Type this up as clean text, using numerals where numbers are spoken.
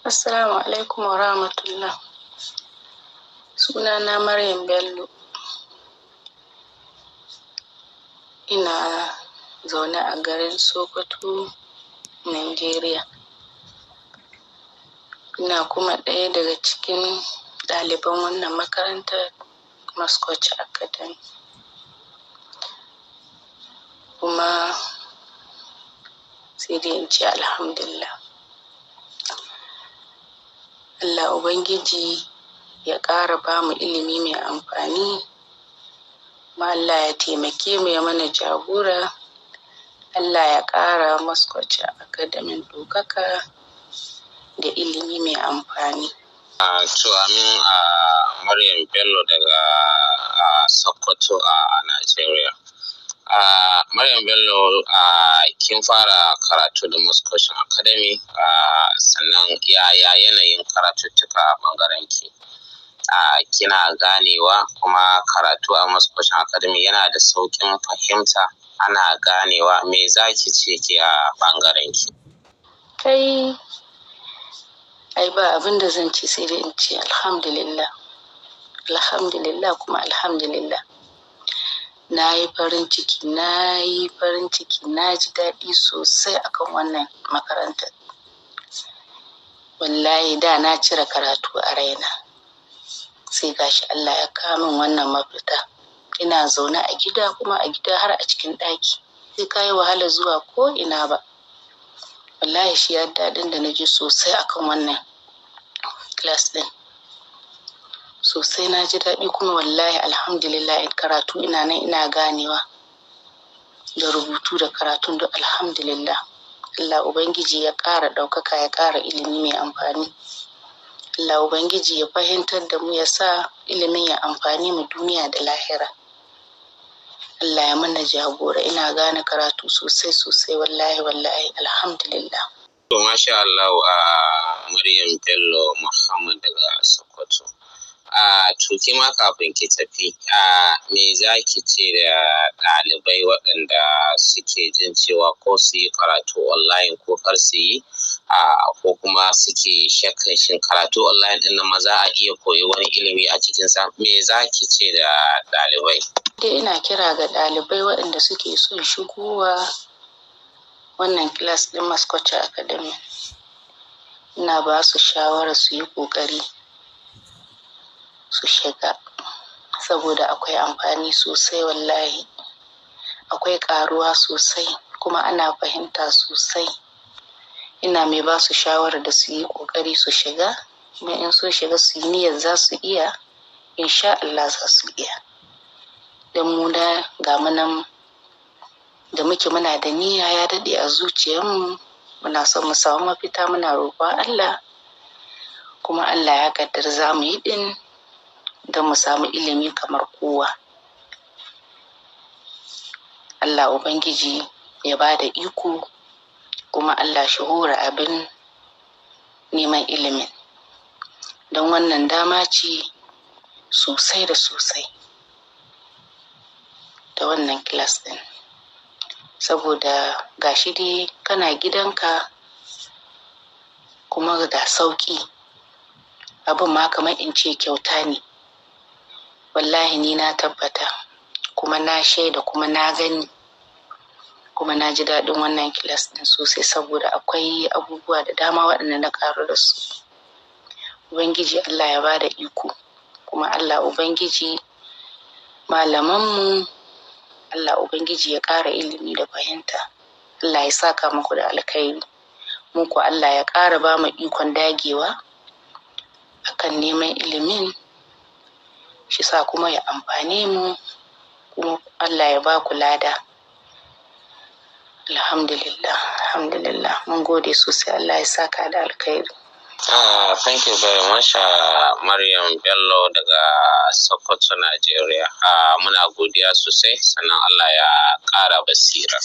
Assalamu alaikum wa rahmatullah. Sunana Maryam Bello. Ina zaune a garin Sokoto, Nigeria. Ina kuma ɗaya daga cikin ɗaliban wannan makarantar Mascot Academy. Kuma sai dai in ce alhamdulillah. Allah Ubangiji ya ƙara ba mu ilimi mai amfani, kuma Allah ya taimake mu ya mana jagora. Allah ya ƙara Mascot Academy ɗaukaka da ilimi mai amfani. Amin Maryam Bello daga Sokoto a Nigeria. Maryam Bello kin fara karatu da Mascot Academy, sannan yaya yanayin karatuttuka a bangaren ki? Kina ganewa kuma karatu a Mascot Academy yana da sauƙin fahimta, ana ganewa, me zaki ce ki a bangaren ki? Ai ba abin da zan ce sai dai in ce alhamdulillah. Alhamdulillah kuma alhamdulillah. Na yi farin ciki, na ji daɗi sosai akan wannan makarantar. Wallahi da na cire karatu a raina. Sai gashi Allah ya kawo min wannan mafita. Ina zaune a gida, kuma a gida har a cikin ɗaki. Sai ka yi wahala zuwa ko ina ba. Wallahi shi ya daɗin da na ji sosai akan wannan class ɗin. Sosai na ji daɗi, kuma wallahi alhamdulillah in karatu ina nan ina ganewa. Da rubutu da karatun duk alhamdulillah. Allah Ubangiji ya ƙara ɗaukaka, ya ƙara ilimi mai amfani. Allah Ubangiji ya fahimtar da mu, ya sa ilimin ya amfani mu duniya da lahira. Allah ya mana jagora, ina gane karatu sosai wallahi alhamdulillah. To masha Allah, Maryam Bello Muhammad daga Sokoto. To ma kafin ki tafi, me za ki ce da ɗalibai waɗanda suke jin cewa ko su yi karatu online ko kar su yi, ko kuma suke shakkan shin karatu online ɗin nan ma za a iya koyi wani ilimi a cikinsa? Me za ki ce da ɗalibai? Dai ina kira ga ɗalibai waɗanda suke son shigowa wannan class ɗin Mascot Academy. Ina ba su shawara su yi ƙoƙari su shiga, saboda akwai amfani sosai wallahi. Akwai ƙaruwa sosai, kuma ana fahimta sosai. Ina mai ba su shawara da su yi ƙoƙari su shiga, kuma in so shiga su yi niyyar za su iya, insha Allah za su iya. Don mu da ga munan da muke muna da niyya ya daɗe a zuciyarmu, muna son mu samu mafita, muna roƙon Allah, kuma Allah ya kaddara za mu yi ɗin don mu samu ilimi kamar kowa. Allah Ubangiji ya ba da iko, kuma Allah shi hora abin neman ilimin. Don wannan dama ce sosai da sosai da wannan class ɗin. Saboda gashi dai kana gidanka, kuma ga sauƙi. Abin ma kamar in ce kyauta ne. Wallahi ni na tabbata, kuma na shaida, kuma na gani, kuma na ji daɗin wannan class ɗin sosai, saboda akwai abubuwa da dama waɗanda na ƙaru da su. Ubangiji Allah ya ba da iko, kuma Allah Ubangiji malamanmu, Allah Ubangiji ya ƙara ilimi da fahimta. Allah ya saka muku da alkhairi. Muku Allah ya ƙara ba mu ikon dagewa akan neman ilimin, shi sa kuma ya amfane mu, kuma Allah ya ba ku lada. Alhamdulillah. Mun gode sosai, Allah ya saka da alkhairi. Thank you very much, Maryam Bello daga Sokoto, Nigeria. Muna godiya sosai, sannan Allah ya ƙara basira.